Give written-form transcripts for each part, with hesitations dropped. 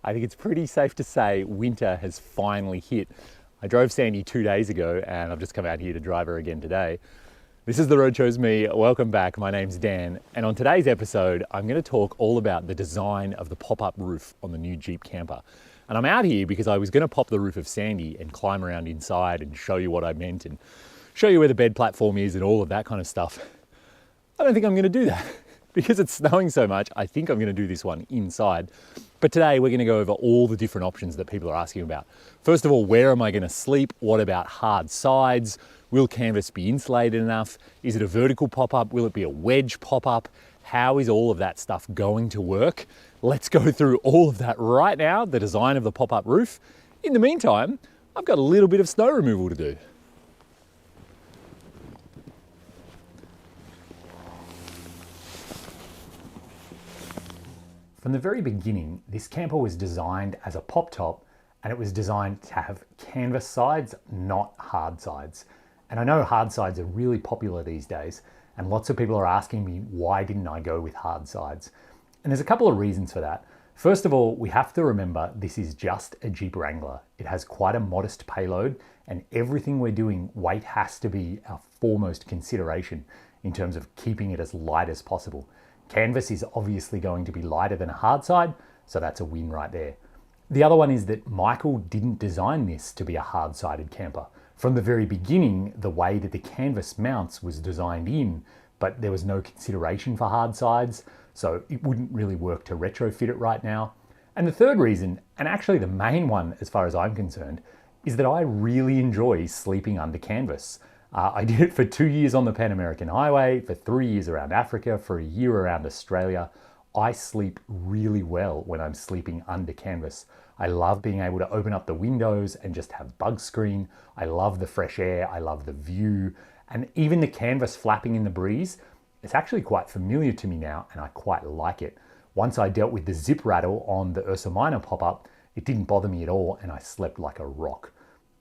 I think it's pretty safe to say winter has finally hit. I drove Sandy 2 days ago and I've just come out here to drive her again today. This is The Road Chose Me. Welcome back. My name's Dan. And on today's episode, I'm going to talk all about the design of the pop-up roof on the new Jeep camper. And I'm out here because I was going to pop the roof of Sandy and climb around inside and show you what I meant and show you where the bed platform is and all of that kind of stuff. I don't think I'm going to do that. Because it's snowing so much, I think I'm going to do this one inside. But today we're going to go over all the different options that people are asking about. First of all, where am I going to sleep? What about hard sides? Will canvas be insulated enough? Is it a vertical pop-up? Will it be a wedge pop-up? How is all of that stuff going to work? Let's go through all of that right now, the design of the pop-up roof. In the meantime, I've got a little bit of snow removal to do. From the very beginning, this camper was designed as a pop top and it was designed to have canvas sides, not hard sides. And I know hard sides are really popular these days and lots of people are asking me why didn't I go with hard sides? And there's a couple of reasons for that. First of all, we have to remember this is just a Jeep Wrangler. It has quite a modest payload and everything we're doing, weight has to be our foremost consideration in terms of keeping it as light as possible. Canvas is obviously going to be lighter than a hard side, so that's a win right there. The other one is that Michael didn't design this to be a hard-sided camper. From the very beginning, the way that the canvas mounts was designed in, but there was no consideration for hard sides, so it wouldn't really work to retrofit it right now. And the third reason, and actually the main one as far as I'm concerned, is that I really enjoy sleeping under canvas. I did it for 2 years on the Pan American Highway, for 3 years around Africa, for a year around Australia. I sleep really well when I'm sleeping under canvas. I love being able to open up the windows and just have bug screen. I love the fresh air, I love the view, and even the canvas flapping in the breeze, it's actually quite familiar to me now and I quite like it. Once I dealt with the zip rattle on the Ursa Minor pop-up, it didn't bother me at all and I slept like a rock.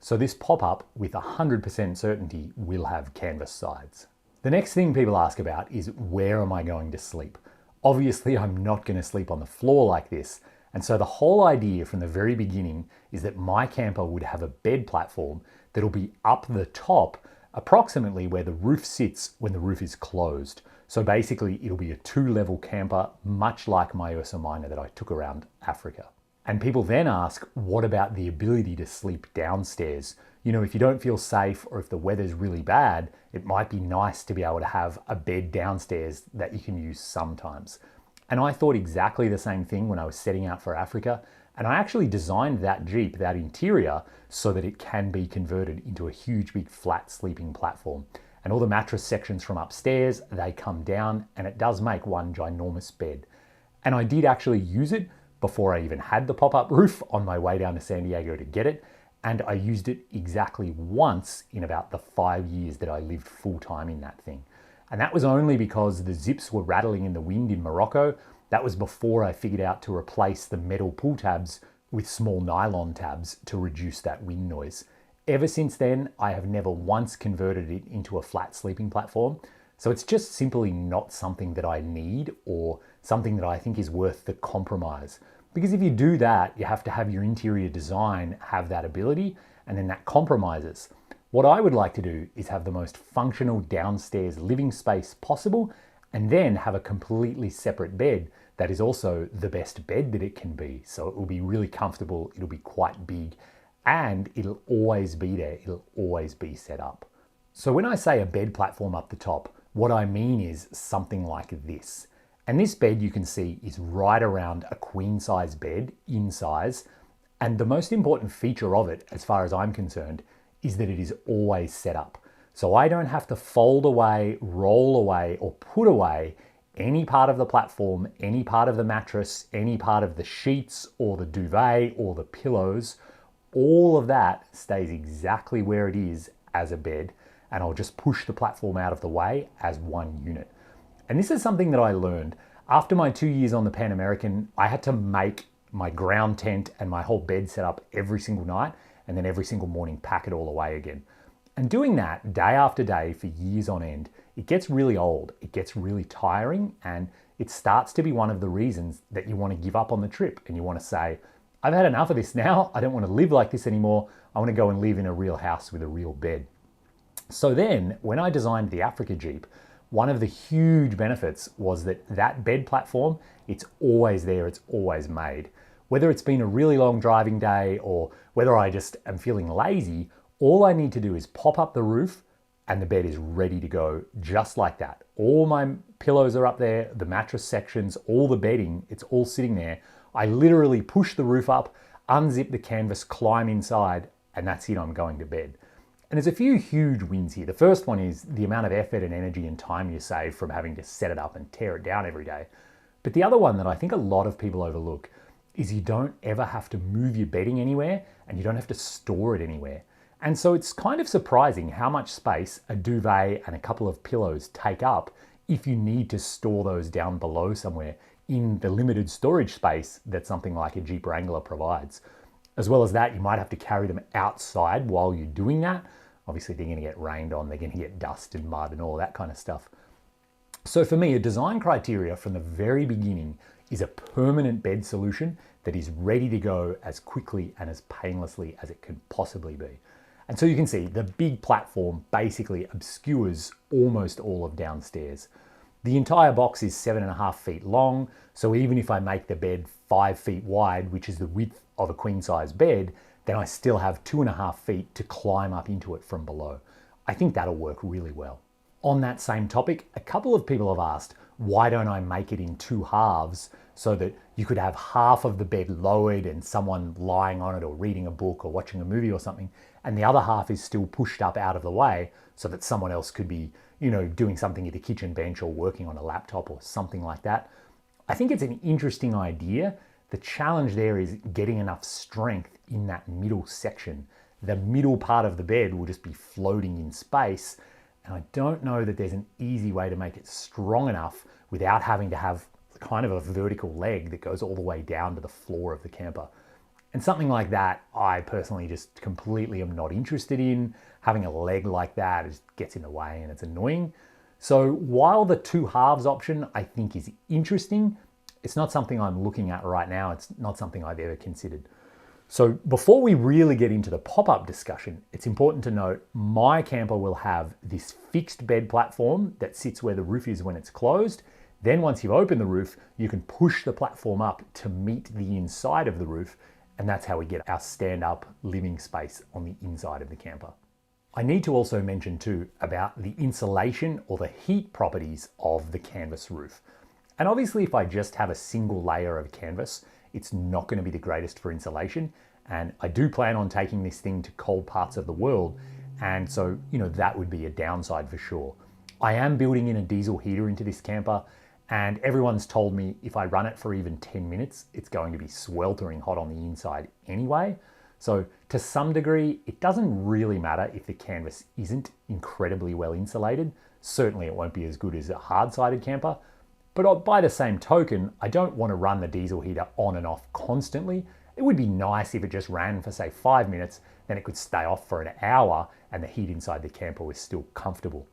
So this pop-up with 100% certainty will have canvas sides. The next thing people ask about is where am I going to sleep? Obviously, I'm not going to sleep on the floor like this. And so the whole idea from the very beginning is that my camper would have a bed platform that'll be up the top, approximately where the roof sits when the roof is closed. So basically it'll be a 2-level camper, much like my Ursa Minor that I took around Africa. And people then ask, what about the ability to sleep downstairs? You know, if you don't feel safe or if the weather's really bad, it might be nice to be able to have a bed downstairs that you can use sometimes. And I thought exactly the same thing when I was setting out for Africa. And I actually designed that Jeep, that interior, so that it can be converted into a huge big flat sleeping platform. And all the mattress sections from upstairs, they come down and it does make one ginormous bed. And I did actually use it before I even had the pop-up roof on my way down to San Diego to get it. And I used it exactly once in about the 5 years that I lived full-time in that thing. And that was only because the zips were rattling in the wind in Morocco. That was before I figured out to replace the metal pull tabs with small nylon tabs to reduce that wind noise. Ever since then, I have never once converted it into a flat sleeping platform. So it's just simply not something that I need or something that I think is worth the compromise. Because if you do that, you have to have your interior design have that ability, and then that compromises. What I would like to do is have the most functional downstairs living space possible, and then have a completely separate bed that is also the best bed that it can be. So it will be really comfortable, it'll be quite big, and it'll always be there, it'll always be set up. So when I say a bed platform up the top, what I mean is something like this. And this bed you can see is right around a queen size bed in size. And the most important feature of it, as far as I'm concerned, is that it is always set up. So I don't have to fold away, roll away, or put away any part of the platform, any part of the mattress, any part of the sheets or the duvet or the pillows. All of that stays exactly where it is as a bed. And I'll just push the platform out of the way as one unit. And this is something that I learned. After my 2 years on the Pan American, I had to make my ground tent and my whole bed set up every single night, and then every single morning pack it all away again. And doing that day after day for years on end, it gets really old, it gets really tiring, and it starts to be one of the reasons that you want to give up on the trip and you want to say, I've had enough of this now. I don't want to live like this anymore. I want to go and live in a real house with a real bed. So then, when I designed the Africa Jeep, one of the huge benefits was that that bed platform, it's always there, it's always made. Whether it's been a really long driving day or whether I just am feeling lazy, all I need to do is pop up the roof and the bed is ready to go just like that. All my pillows are up there, the mattress sections, all the bedding, it's all sitting there. I literally push the roof up, unzip the canvas, climb inside, and that's it, I'm going to bed. And there's a few huge wins here. The first one is the amount of effort and energy and time you save from having to set it up and tear it down every day. But the other one that I think a lot of people overlook is you don't ever have to move your bedding anywhere and you don't have to store it anywhere. And so it's kind of surprising how much space a duvet and a couple of pillows take up if you need to store those down below somewhere in the limited storage space that something like a Jeep Wrangler provides. As well as that, you might have to carry them outside while you're doing that. Obviously, they're going to get rained on, they're going to get dust and mud and all that kind of stuff. So for me, a design criteria from the very beginning is a permanent bed solution that is ready to go as quickly and as painlessly as it can possibly be. And so you can see the big platform basically obscures almost all of downstairs. The entire box is 7.5 feet long, so even if I make the bed 5 feet wide, which is the width of a queen size bed, then I still have 2.5 feet to climb up into it from below. I think that'll work really well. On that same topic, a couple of people have asked, why don't I make it in two halves so that you could have half of the bed lowered and someone lying on it or reading a book or watching a movie or something, and the other half is still pushed up out of the way so that someone else could be, doing something at the kitchen bench or working on a laptop or something like that. I think it's an interesting idea. The challenge there is getting enough strength in that middle section. The middle part of the bed will just be floating in space, and I don't know that there's an easy way to make it strong enough without having to have kind of a vertical leg that goes all the way down to the floor of the camper. And something like that, I personally just completely am not interested in. Having a leg like that just gets in the way and it's annoying. So while the two halves option I think is interesting, it's not something I'm looking at right now. It's not something I've ever considered. So before we really get into the pop-up discussion, it's important to note my camper will have this fixed bed platform that sits where the roof is when it's closed. Then once you've opened the roof, you can push the platform up to meet the inside of the roof, and that's how we get our stand-up living space on the inside of the camper. I need to also mention too about the insulation or the heat properties of the canvas roof. And obviously if I just have a single layer of canvas, it's not going to be the greatest for insulation. And I do plan on taking this thing to cold parts of the world. And so, that would be a downside for sure. I am building in a diesel heater into this camper, and everyone's told me if I run it for even 10 minutes, it's going to be sweltering hot on the inside anyway. So to some degree, it doesn't really matter if the canvas isn't incredibly well insulated. Certainly it won't be as good as a hard-sided camper. But by the same token, I don't want to run the diesel heater on and off constantly. It would be nice if it just ran for say 5 minutes, then it could stay off for an hour and the heat inside the camper was still comfortable.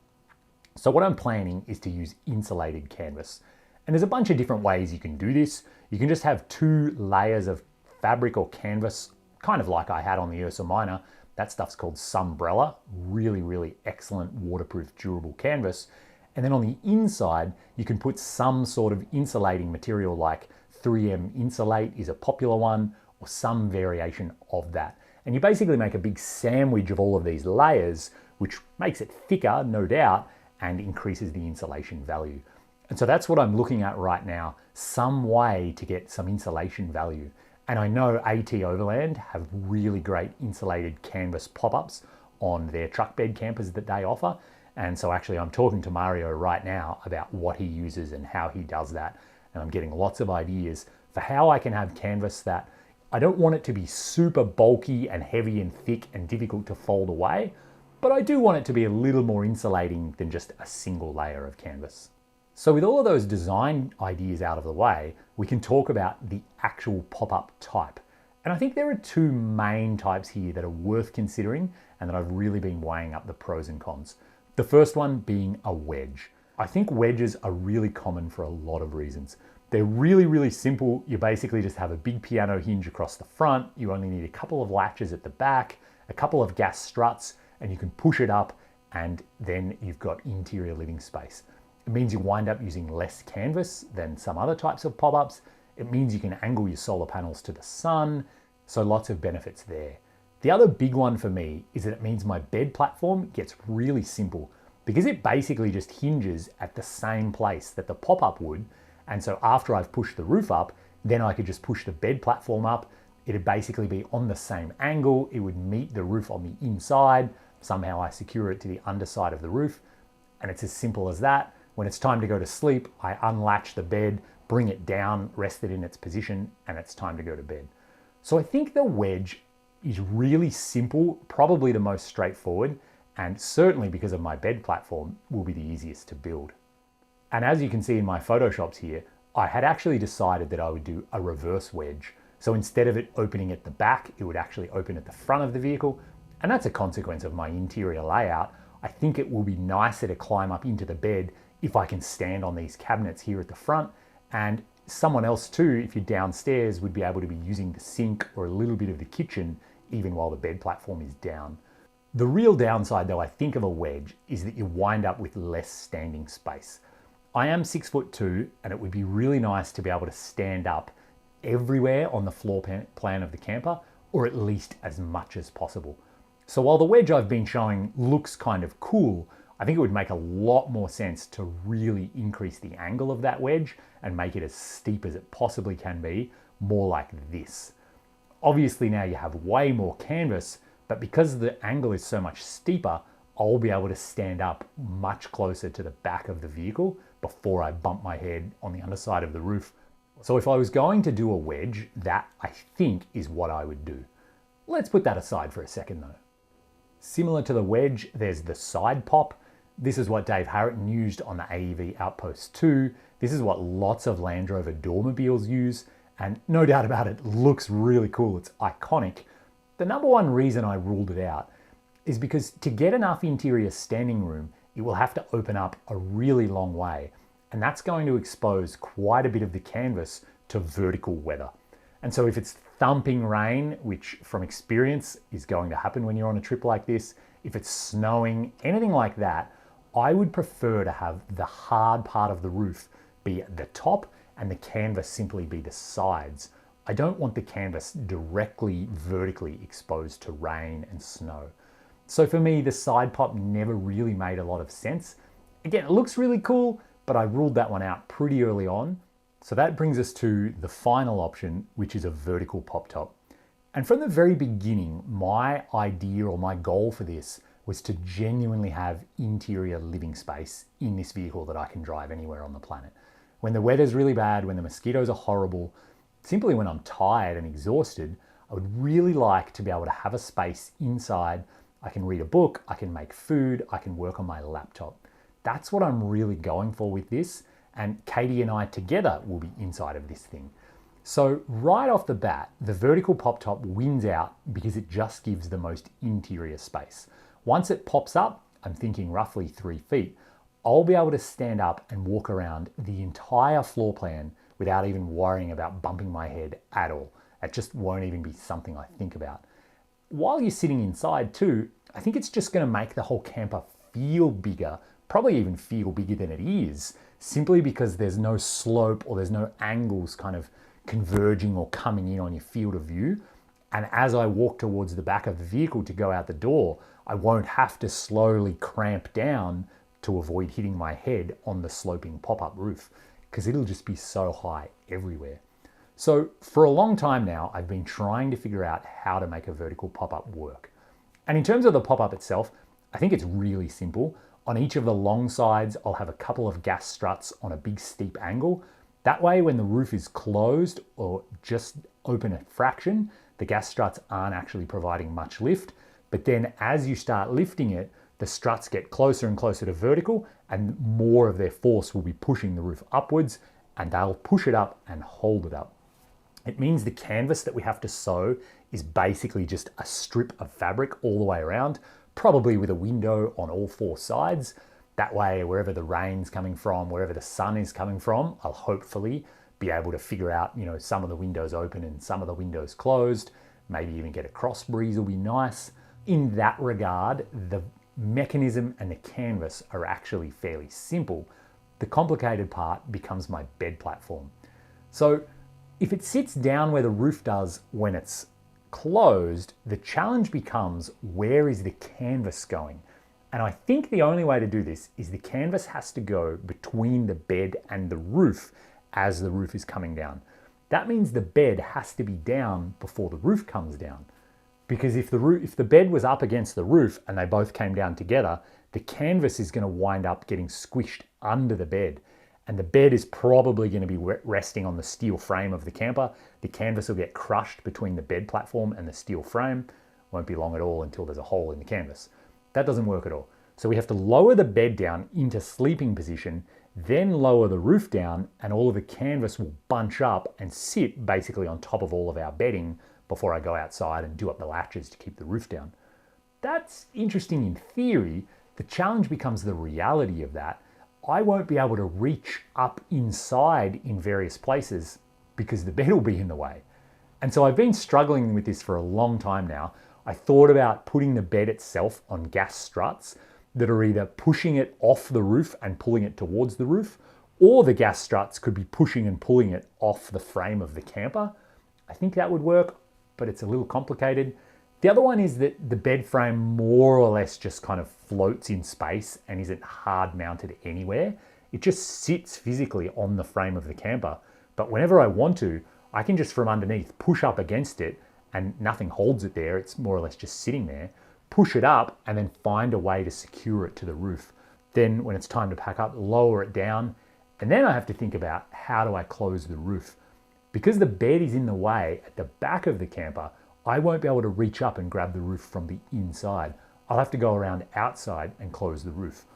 So what I'm planning is to use insulated canvas. And there's a bunch of different ways you can do this. You can just have 2 layers of fabric or canvas, kind of like I had on the Ursa Minor. That stuff's called Sunbrella, really, really excellent waterproof, durable canvas. And then on the inside, you can put some sort of insulating material like 3M Insulate is a popular one, or some variation of that. And you basically make a big sandwich of all of these layers, which makes it thicker, no doubt, and increases the insulation value. And so that's what I'm looking at right now, some way to get some insulation value. And I know AT Overland have really great insulated canvas pop-ups on their truck bed campers that they offer. And so actually I'm talking to Mario right now about what he uses and how he does that. And I'm getting lots of ideas for how I can have canvas that I don't want it to be super bulky and heavy and thick and difficult to fold away, but I do want it to be a little more insulating than just a single layer of canvas. So with all of those design ideas out of the way, we can talk about the actual pop-up type. And I think there are 2 main types here that are worth considering and that I've really been weighing up the pros and cons. The first one being a wedge. I think wedges are really common for a lot of reasons. They're really, really simple. You basically just have a big piano hinge across the front. You only need a couple of latches at the back, a couple of gas struts, and you can push it up, and then you've got interior living space. It means you wind up using less canvas than some other types of pop-ups. It means you can angle your solar panels to the sun, so lots of benefits there. The other big one for me is that it means my bed platform gets really simple because it basically just hinges at the same place that the pop-up would. And so after I've pushed the roof up, then I could just push the bed platform up. It'd basically be on the same angle. It would meet the roof on the inside. Somehow I secure it to the underside of the roof. And it's as simple as that. When it's time to go to sleep, I unlatch the bed, bring it down, rest it in its position, and it's time to go to bed. So I think the Wedge is really simple, probably the most straightforward, and certainly because of my bed platform, will be the easiest to build. And as you can see in my Photoshops here, I had actually decided that I would do a reverse wedge. So instead of it opening at the back, it would actually open at the front of the vehicle. And that's a consequence of my interior layout. I think it will be nicer to climb up into the bed if I can stand on these cabinets here at the front, and someone else too, if you're downstairs, would be able to be using the sink or a little bit of the kitchen even while the bed platform is down. The real downside though, I think, of a wedge is that you wind up with less standing space. I am 6'2", and it would be really nice to be able to stand up everywhere on the floor plan of the camper, or at least as much as possible. So while the wedge I've been showing looks kind of cool, I think it would make a lot more sense to really increase the angle of that wedge and make it as steep as it possibly can be, more like this. Obviously now you have way more canvas, but because the angle is so much steeper, I'll be able to stand up much closer to the back of the vehicle before I bump my head on the underside of the roof. So if I was going to do a wedge, that I think is what I would do. Let's put that aside for a second though. Similar to the wedge, there's the side pop. This is what Dave Harrington used on the AEV Outpost 2. This is what lots of Land Rover Dormobiles use, and no doubt about it, looks really cool. It's iconic. The number one reason I ruled it out is because to get enough interior standing room, it will have to open up a really long way, and that's going to expose quite a bit of the canvas to vertical weather. And so if it's thumping rain, which from experience is going to happen when you're on a trip like this, if it's snowing, anything like that, I would prefer to have the hard part of the roof be at the top and the canvas simply be the sides. I don't want the canvas directly vertically exposed to rain and snow. So for me, the side pop never really made a lot of sense. Again, it looks really cool, but I ruled that one out pretty early on. So that brings us to the final option, which is a vertical pop top. And from the very beginning, my idea or my goal for this was to genuinely have interior living space in this vehicle that I can drive anywhere on the planet. When the weather's really bad, when the mosquitoes are horrible, simply when I'm tired and exhausted, I would really like to be able to have a space inside. I can read a book, I can make food, I can work on my laptop. That's what I'm really going for with this, and Katie and I together will be inside of this thing. So right off the bat, the vertical pop top wins out because it just gives the most interior space. Once it pops up, I'm thinking roughly 3 feet, I'll be able to stand up and walk around the entire floor plan without even worrying about bumping my head at all. It just won't even be something I think about. While you're sitting inside too, I think it's just going to make the whole camper feel bigger, probably even feel bigger than it is, simply because there's no slope or there's no angles kind of converging or coming in on your field of view. And as I walk towards the back of the vehicle to go out the door, I won't have to slowly cramp down to avoid hitting my head on the sloping pop-up roof, because it'll just be so high everywhere. So for a long time now, I've been trying to figure out how to make a vertical pop-up work. And in terms of the pop-up itself, I think it's really simple. On each of the long sides, I'll have a couple of gas struts on a big steep angle. That way, when the roof is closed or just open a fraction, the gas struts aren't actually providing much lift. But then as you start lifting it, the struts get closer and closer to vertical, and more of their force will be pushing the roof upwards, and they'll push it up and hold it up. It means the canvas that we have to sew is basically just a strip of fabric all the way around, probably with a window on all 4 sides. That way, wherever the rain's coming from, wherever the sun is coming from, I'll hopefully be able to figure out, some of the windows open and some of the windows closed, maybe even get a cross breeze will be nice. In that regard, the mechanism and the canvas are actually fairly simple. The complicated part becomes my bed platform. So if it sits down where the roof does when it's closed, the challenge becomes, where is the canvas going? And I think the only way to do this is the canvas has to go between the bed and the roof as the roof is coming down. That means the bed has to be down before the roof comes down. Because if the bed was up against the roof and they both came down together, the canvas is going to wind up getting squished under the bed. And the bed is probably going to be resting on the steel frame of the camper. The canvas will get crushed between the bed platform and the steel frame. Won't be long at all until there's a hole in the canvas. That doesn't work at all. So we have to lower the bed down into sleeping position, then lower the roof down, and all of the canvas will bunch up and sit basically on top of all of our bedding before I go outside and do up the latches to keep the roof down. That's interesting in theory. The challenge becomes the reality of that. I won't be able to reach up inside in various places because the bed will be in the way. And so I've been struggling with this for a long time now. I thought about putting the bed itself on gas struts that are either pushing it off the roof and pulling it towards the roof, or the gas struts could be pushing and pulling it off the frame of the camper. I think that would work, but it's a little complicated. The other one is that the bed frame more or less just kind of floats in space and isn't hard mounted anywhere. It just sits physically on the frame of the camper. But whenever I want to, I can just from underneath push up against it and nothing holds it there. It's more or less just sitting there. Push it up and then find a way to secure it to the roof. Then when it's time to pack up, lower it down. And then I have to think about, how do I close the roof? Because the bed is in the way at the back of the camper, I won't be able to reach up and grab the roof from the inside. I'll have to go around outside and close the roof.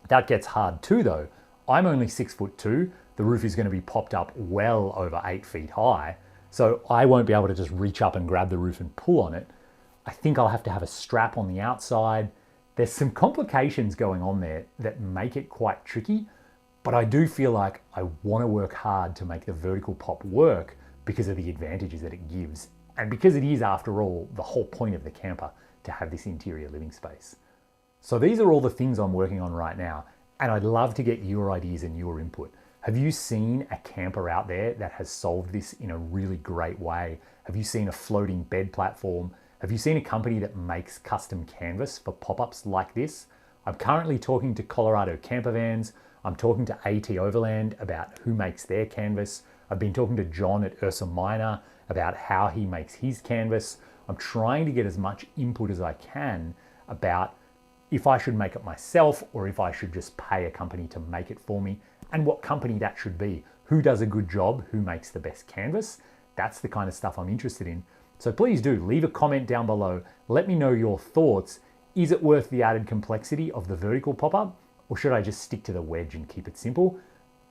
That gets hard too though. I'm only 6'2". The roof is going to be popped up well over 8 feet high. So I won't be able to just reach up and grab the roof and pull on it. I think I'll have to have a strap on the outside. There's some complications going on there that make it quite tricky, but I do feel like I want to work hard to make the vertical pop work because of the advantages that it gives. And because it is, after all, the whole point of the camper to have this interior living space. So these are all the things I'm working on right now, and I'd love to get your ideas and your input. Have you seen a camper out there that has solved this in a really great way? Have you seen a floating bed platform? Have you seen a company that makes custom canvas for pop-ups like this? I'm currently talking to Colorado Camper Vans. I'm talking to AT Overland about who makes their canvas. I've been talking to John at Ursa Minor about how he makes his canvas. I'm trying to get as much input as I can about if I should make it myself or if I should just pay a company to make it for me, and what company that should be. Who does a good job? Who makes the best canvas? That's the kind of stuff I'm interested in. So please do leave a comment down below. Let me know your thoughts. Is it worth the added complexity of the vertical pop-up, or should I just stick to the wedge and keep it simple?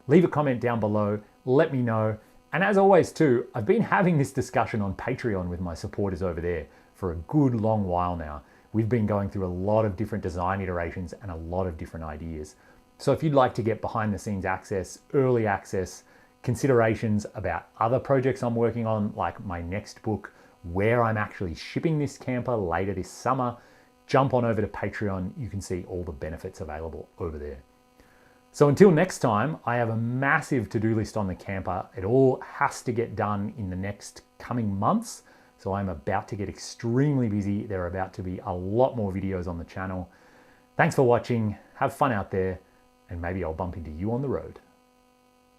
Leave a comment down below. Let me know. And as always too, I've been having this discussion on Patreon with my supporters over there for a good long while now. We've been going through a lot of different design iterations and a lot of different ideas. So if you'd like to get behind the scenes access, early access, considerations about other projects I'm working on, like my next book, where I'm actually shipping this camper later this summer, jump on over to Patreon. You can see all the benefits available over there. So until next time, I have a massive to-do list on the camper. It all has to get done in the next coming months. So I'm about to get extremely busy. There are about to be a lot more videos on the channel. Thanks for watching. Have fun out there, and maybe I'll bump into you on the road.